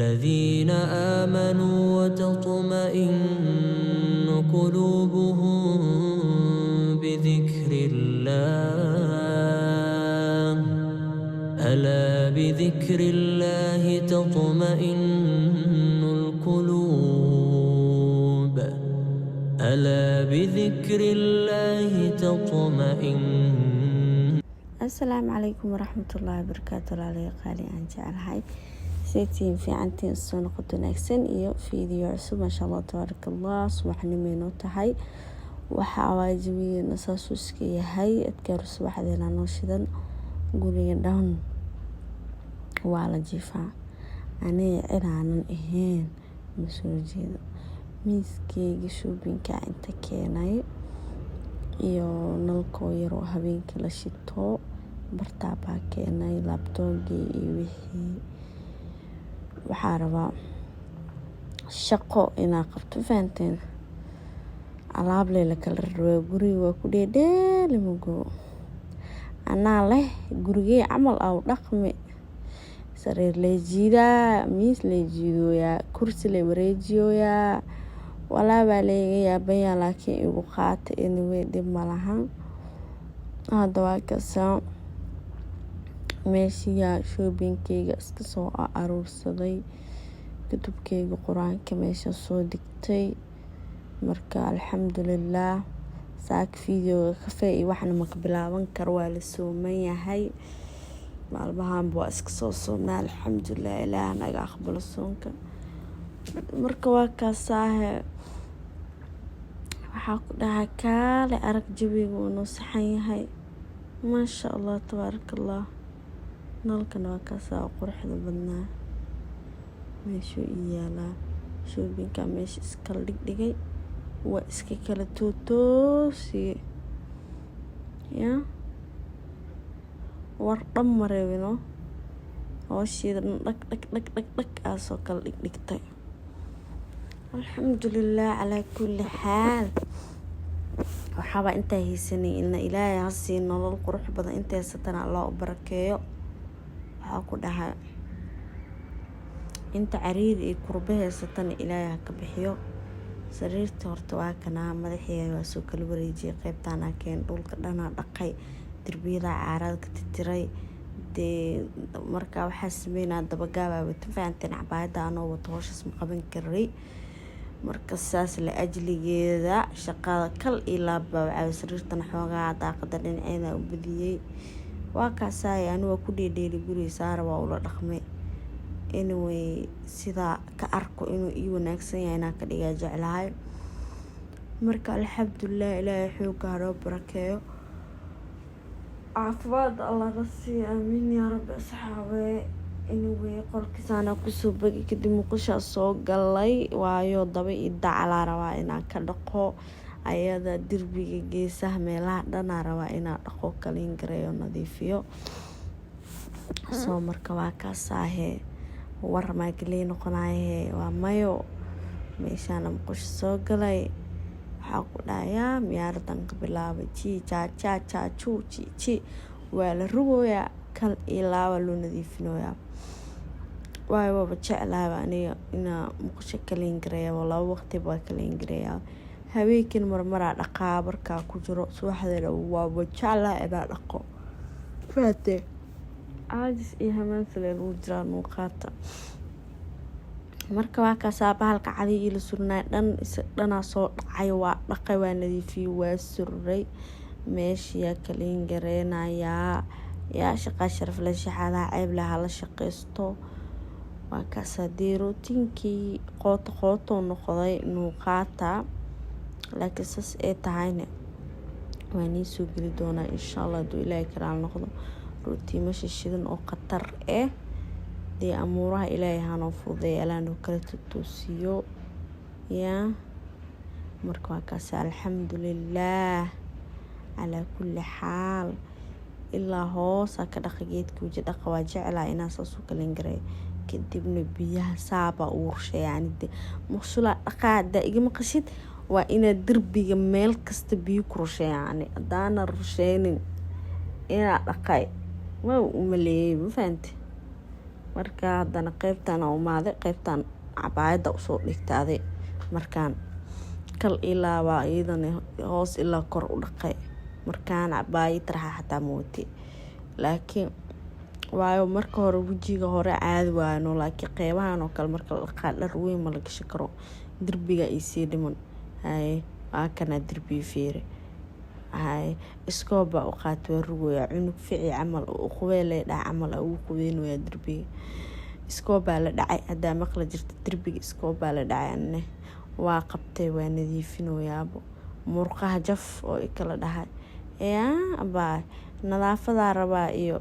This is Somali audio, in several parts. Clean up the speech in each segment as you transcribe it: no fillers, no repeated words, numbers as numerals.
الذين آمنوا وتطمئن قلوبهم بذكر الله ألا بذكر الله تطمئن القلوب ألا بذكر الله تطمئن. السلام عليكم ورحمة الله وبركاته. على قالي أن جعلها سيتين في عنتين السنة قد نكسن إيو فيديو عصب ما شاء الله تبارك الله صباح نمينو تهي وحاواجبي نساسوسكي هاي أذكر الصباح دينا نوشدن قولي دهن وعلى جيفا أنا عرانا إهين مسؤول جيدا ميسكي جشوبين كأنت كيناي iyo nalkoo yaroo habeenkii la shito bartaabaa keenay laabtoogii iyo wixii waxaa rabaa shaqo inaa qabto fahanteen alaab lela kala rabaa guriga waa ku dheedheeli mugo anaa leh gurigey camal aw dhaqmi sariir lee jiidaa miis lee jiidooyaa kursi lee wareejiyooyaa walaabaa leega yaabayaa laakiin igu qaata anyway dib malahan hadda waa kasaa meeshiyaa shoobinkeyga iska soo aruursaday kutubkeyga qur-aanka meesha soo digtay marka alxamdulillaah saaka fideoga kafee iyo waxna maka bilaaban karo waa la sooman yahay maalmahanba waa iska soo soomnaa alxamdulillaah ilaah naga aqbalo soonka marka waa kaasaahe waxaa ku dhahay kaale arag jawiga uu noo saxan yahay maasha allah tabaaraka allah nalkana waa kaasaa quruxda badnaa meeshuu ii yaalaa shoobinka meesha iskala dhigdhigay waa iska kala tootoosiye yaa war dhan mareebino hoosheeda dhag dhag dhag dhag dhag aasoo kala dhigdhigtay alxamdulillaah calaa kulli xaal waxaaba intaa haysanay ilna ilaahay hasii nolol qurux badan inta haysatana allah u barakeeyo waxaa ku dhahay inta cariiri iyo kurba haysatana ilaahay ha ka bixiyo sariirta horta waa kanaa madaxeega waa soo kala wareejiyay qaybtaana keen dhulka dhanaa dhaqay derbiyada caarada ka titiray dee markaa waxaa sameynaa dabagaabaa wata fahanteen cabaayadda anoo wato hooshaas ma qaban karay marka saas la ajligeeda shaqada kal iyo laabba waxaa sariirtan xoogaa daaqada dhinaceeda u badiyey waa kaasaay ani waa ku dheedheeli guriga saara waa ula dhaqmay anyway sidaa ka arko inuu ii wanaagsan yahay inaan ka dhigaa jeclahay marka alxamdulillaah ilaahay xooga haroo barakeeyo caafimaad allah na siiyo aamiin yaa rabbi asxaabee anyway qolkiisaana kusoo bagay kadib muqushaa soo galay waayo daba iyo dacalaa rabaa inaan ka dhaqo ayada derbiga geesaha meelaha dhanaa rabaa inaan dhaqo kaliin gareeyo nadiifiyo soo marka waa kaasaahe war maagaley noqonaayahee waa mayo meeshaana muqusha soo galay waxaa ku dhahayaa miyaaradan ka bilaabay ji waa la rugooyaa kal iyo laaba loo nadiifinoyaa waayo waaba jeclaaba aniga inaa muqusho kaliin gareeya laba waqtiba waa kaliin gareeyaa habeenkin marmaraa dhaqaa markaa ku jiro subaxdeena waaba jeclaa inaa dhaqo faate caajis iyo hamaansale lagu jiraa nuuqaata marka waa kaasaa bahalka cadi ila surnaay dhanaa soo dhacay waa dhaqay waa nadiifiyey waa suray meeshiyaa kaliin gareenayaa yaa shaqaa sharaf la shaxaadaha ceeb laha la shaqaysto waa kaasaa dee rootiinkii qooto noqday nuuqaata laakiin saas ay tahayna waa nii soo geli doonaa insha allah hadduu ilaahay karaal noqdo rootiimo shishidan oo khatar ah dee amuuraha ilaahay hanoo fududeeya alaanoo kala toosiyo yaa marka waa kaasaa alxamdulillaah calaa kulli xaal ilaa hoosaa ka dhaqa geedka waji dhaqa waa jeclaa inaa saasuu kalin garay kadibna biyaha saaba uursha yani maqsulaa dhaqaa hadaa igama qashid waa inaad derbiga meel kasta biyo ku rusha yani hadaana rusheynin inaa dhaqay waa u maleeyay ma fahanti marka haddana qaybtan oo umaaday qaybtan cabaayada usoo dhigtaaday markaan kal ilaa waa iyadana hoos ilaa kor u dhaqay markaan cabaayad tarxa xataa mooti laakiin waayo marka hore wajiga hore caadi waano laakiin qeybahan oo kale marka la dhaqaa dhar weyn ma la gashi karo derbiga ay sii dhiman hay waa kana derbi fiire hay iskooba u qaatay waa rugoya cunug fici camal oo qubeelay dhac camal uu qubeynaya derbiga iskooba la dhacay hadaa maqla jirta derbiga iskooba la dhacay waa qabtay waa nadiifinoyaabo murqaha jaf oo kala dhahay abaa nadaafada rabaa iyo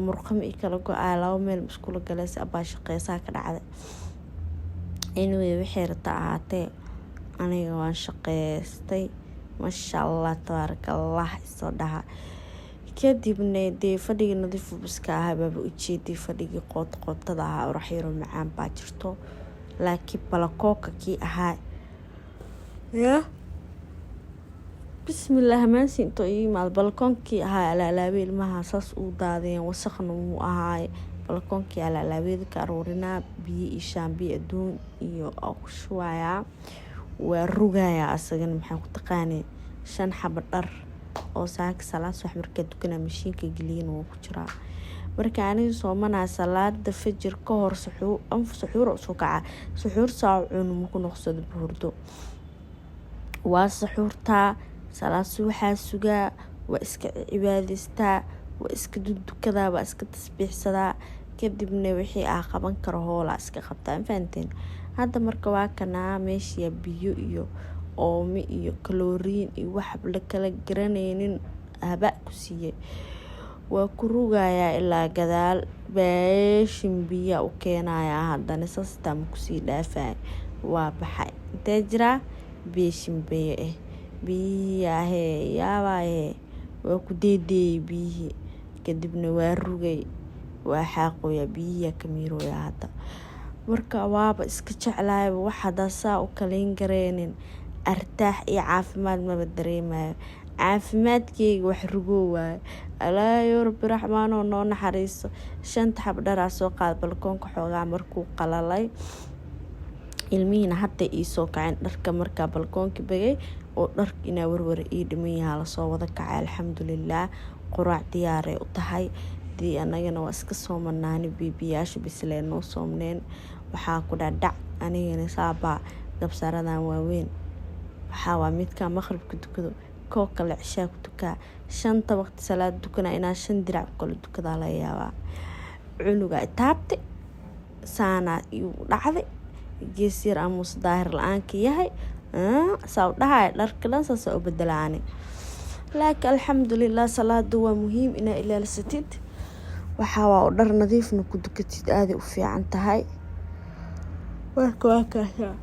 murqama kala go-aa laba meel iskula galeys abaa shaqeysaa ka dhacday anyway waxay rabta ahaatee aniga waan shaqeystay masha Allah tabaarakallah isoo dhaha kadibna dee fadhiga nadiif biska ahaa baaba ujeeday fadhigii qoodada ahaa raxiiro macaan baa jirto laakiin balakooka kii ahaa bismillah maansi into imaad balkoonkii ahaa alaalaabay ilmaha saas uu daadeen wasaqna uu ahaay balkoonkii alaalaabeeda ka aruurinaa biyo iyo shaambiyo adduun iyo shuwaaya waa rugaaya asagana maxaa ku taqaanay 5 xabo dhar oo saaka salaad wax markaa dukanaa mashiinka geliyin oo ku jira marka aniga soomanaa salaada fajr ka hor suxuur soo kaca suxuur saacuun ma ku noqsado buurdo waa suxuurta salaad subaxa sugaa waa iska cibaadeysta waa iska dukada waa iska tasbiixsada kadibna wixii qaban karo hoola iska qabtaa faanteen hadda marka waa kana meesha biyo iyo oomi iyo kalooriin iyo wax la kala garanaynin haba ku siiyay waa ku rugaaya ilaa gadaal beeshin biyo u keenaya haddana sistem ku sii dhaafay waa baxay intee jira beeshin biyahe yaabaaye waa ku deedeeyay biyihi kadibna waa rugay waa xaaqoya biyihi kamiirooya hadda marka waaba iska jeclaay waxa saa u kaleyn gareenin artaax iyo caafimaad ma dareemayo caafimaadkeyga wax rugo waay alaayo rabbi raxmaan oo noo naxariiso 5 xab dhar soo qaad balkoonka xoogaa markuu qalalay ilmihiina hadda ii soo kaceen dharka markaa balkoonka bagay oo dharka inaa warwar ii dhiman yahaa lasoo wada kacay alxamdulillaah quraac diyaarey u tahay dii anagana waa iska soo manaani bibiyaasha bislee noo soomneen waxaa ku dhadhac anigana saabaa gabsaradan waaweyn waxaa waa midka maqribka dukado koo kale cishaa ku dukaa 5 waqti salaad dukana inaa 5 dirac kala dukadaa la yaabaa cunuga taabtay saana uu dhacday geesir amus daahir la'aanka yahay saa dhahay dharka dhan saas u bedelaani laakiin alxamdulillaah salaadu waa muhiim inaa ilaalisatid waxa waa dhar nadiifna ku dukatid aad u fiican tahay waa kaasha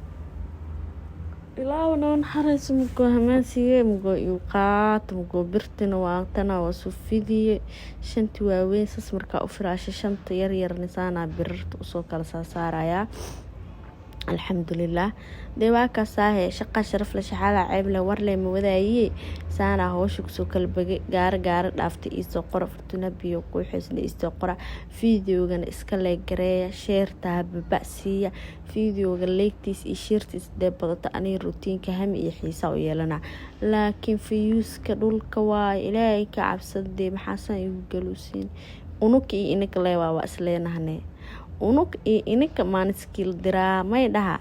ilaawna xarayso mugo hamaansiye mugo uu qaat mugo birtina waa tana waa sufidiye 5 waaweyn sas markaa u firaashay 5 yar nisaana birta soo kala saaraya alxamdulillaah deewa ka saahe shaqa sharaf la shaxala ceeb la war leh ma wadaaye saana hawsha ku soo kala bagay gaar dhaaftay isoo qora furtuna biyo ku xisna isoo qora fiidiyogan iska leegareeya sheerta babasiya fiidiyoga leegtiis iyo sheertiis deebadata ani routiinka ham iyo xiisa u yeelana laakiin fiyuuska dhulka waa ilaahay ka cabsadee maxaasan igu galuusin unuki inaka leewa waa isleenahnay unug inaka maaniskiil diraa may dhaha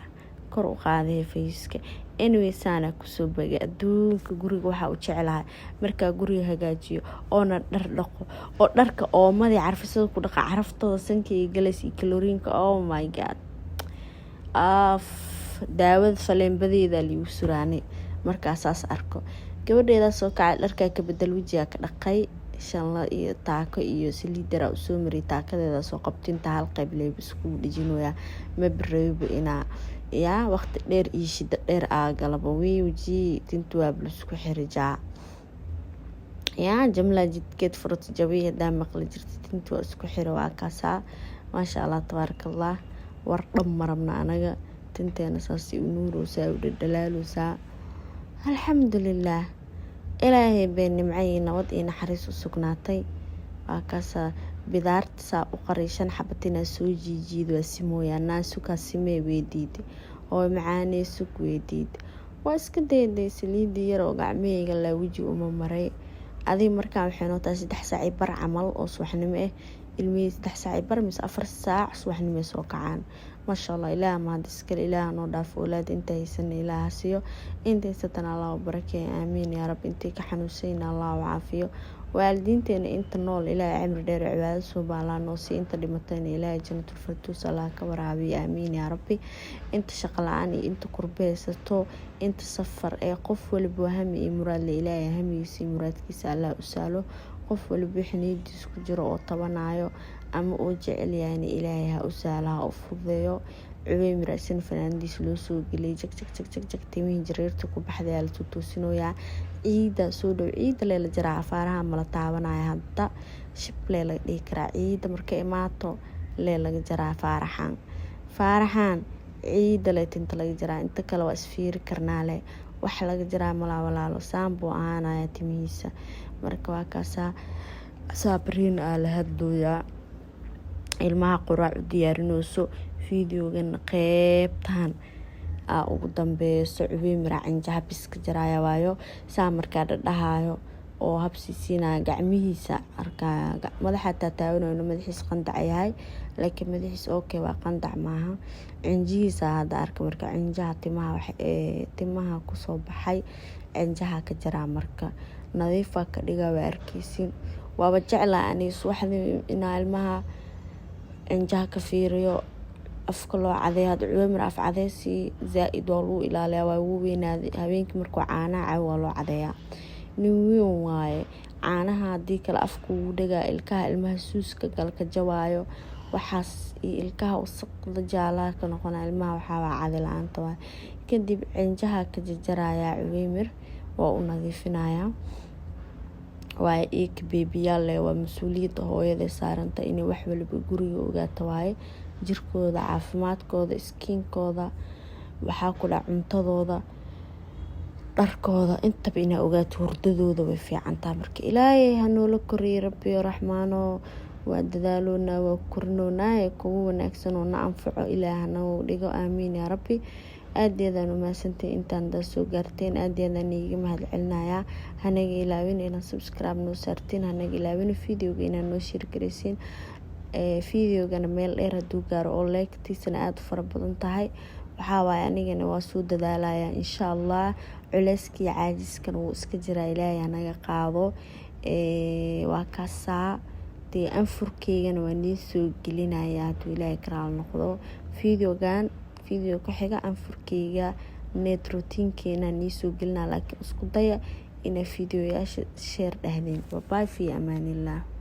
kor u qaaday fayska anyway saana ku soo bagay adduunka guriga waxa uu jecelahay marka guriga hagaajiyo oo na dhar dhaqo oo dharka oo madi carfisada ku dhaqa caraftooda sankii galaysi kaloriinka oh my god daawad faleenbadeeda liigu suraanay markaasaas arko gabadheeda soo kacay dharka ka bedel wajiga ka dhaqay shanla iyo taako iyo saliidara u soo maray taakadeeda soo qabtinta hal qayb leeb isku dhijinooya ma bireebo ina waqti dheer iyo shida dheer galaba weeji tintu waa isku xirjaa jamla jidkeed furut jawiya daa maqli jirtay tintu isku xiro waa kaasa maasha Allah tabarakallah war dhamarabna anaga tinteena saasi u nuuroosaa u dhadhalaaloosaa alxamdulillaah ilaahay been nimcay nabad iyo naxariis u sugnaatay waa kaasa bidaarta saa u qariishan xabatina soo jiijiid waa simooyaa sukaa simee weydiid oo macaanee sug weydiid waa iska dayday saliidii yar oo gacmahayga laa weji uma maray adii markaan waxay noo tahay 3 saac bar camal oo subaxnimo ilmihii 3 saac bar mise 4 saac subaxnimo soo kacaan masha Allah ilaah ma iskale ilaah noo dhaaf awlaad inta haysan ilaah siiyo inta haysan Allah barakeeyo aamiin ya rab intii ka xanuunsan Allah caafiyo waalidiinteena inta nool ilaah cimri dheer cibaado subhanahu noo si inta dhimatayna ilaah jannatul firdaws Allah ka waraabiyo aamiin ya rabbi inta shaqo la'aan inta qurbeysato inta safar ee qof walba hami iyo muraad ilaahay hamiisa muraadkiisa Allah u saalo qof walba xiniidiis ku jiro oo tabanayo ama oo jecel yahay ilaahay ha u saalaha u fudeeyo Cubeymir asin fanaandiis loo soo galay jag timiin jireerta ku baxday la tuusinooya ciida soo dhow ciida la jaraa afaaraha mala taabanaya hadda shible la dhigi karaa ciida markay imaato laga jaraa faaraxan ciida la tinta laga jaraa inta kale waa isfiiri karnaale wax laga jaraa mala walaalo saambo ahaanaya timihiisa marka waa kaasa sabriin la hadlooya ilmaha quraac diyaarinayso fiidiyogan qeybtan ugu dambeeyso Cubeymir canjaha biska jaraya waayo saa markaa dhadhahayo oo habsiisina gacmihiisa arkaa madaxa taataawanayo madaxiis qandac yahay laakiin madaxiis okay waa qandac maaha canjihiisa hada arka marka canjaha timaha ku soo baxay canjaha ka jaraa marka nadiifa ka dhiga waa arkeysin waaba jeclaa ani subaxdii ina ilmaha canjaha ka fiiriyo afka loo cadeeyo hada Cubeymir af cadeesi zaid waa loo ilaaliyaa waa ugu weynaaday habeenkii markuu caanaha waa loo cadeeyaa nin weyn waaye caanaha hadii kale afku uu dhagaa ilkaha ilmaha suuska galka jawaayo waxaas ilkaha wasaqda jaalaha ka noqon ilmaha waxa waa cade la'aanta waa kadib canjaha ka jaraya Cubeymir waa u nadiifinayaa waa beebiyaal waa mas'uuliyad hooyada saaranta in wax walba guriga ogaato waaye jirkooda caafimaadkooda skinkooda waxa ku dhac cuntadooda dharkooda inta ina ogaato hurdadooda way fiicantaa marka ilaahay ha noola koriyo rabbi raxmaano waa dadaalona waa kornoonaa kuwa wanaagsan oo na anfaco ilaahna uu dhigo aamiin ya rabbi aadiyadaan u maasantay intaan da soo gaarteen aadiyadaan iiga mahadcelinayaa hanaga ilaawin inaan subscribe noo saartiin hanaga ilaawin fiidiyoga inaan noo share gareysiin fiidiyogana meel dheer haduu gaaro oo like-tiisana aad fara badan tahay waxa waay anigana waa soo dadaalaya insha Allah culeyskii caajiskan uu iska jira ilaahay anaga qaado waa kaasaa dee anfurkeygana waa nii soo gelinaya haduu ilaahay karaal noqdo fiidiyo ka xiga anfurkeyga net routinekeena nii soo gelina laakiin isku daya ina fiidiyoyaasha share dhahdeen bye fi amaanillah.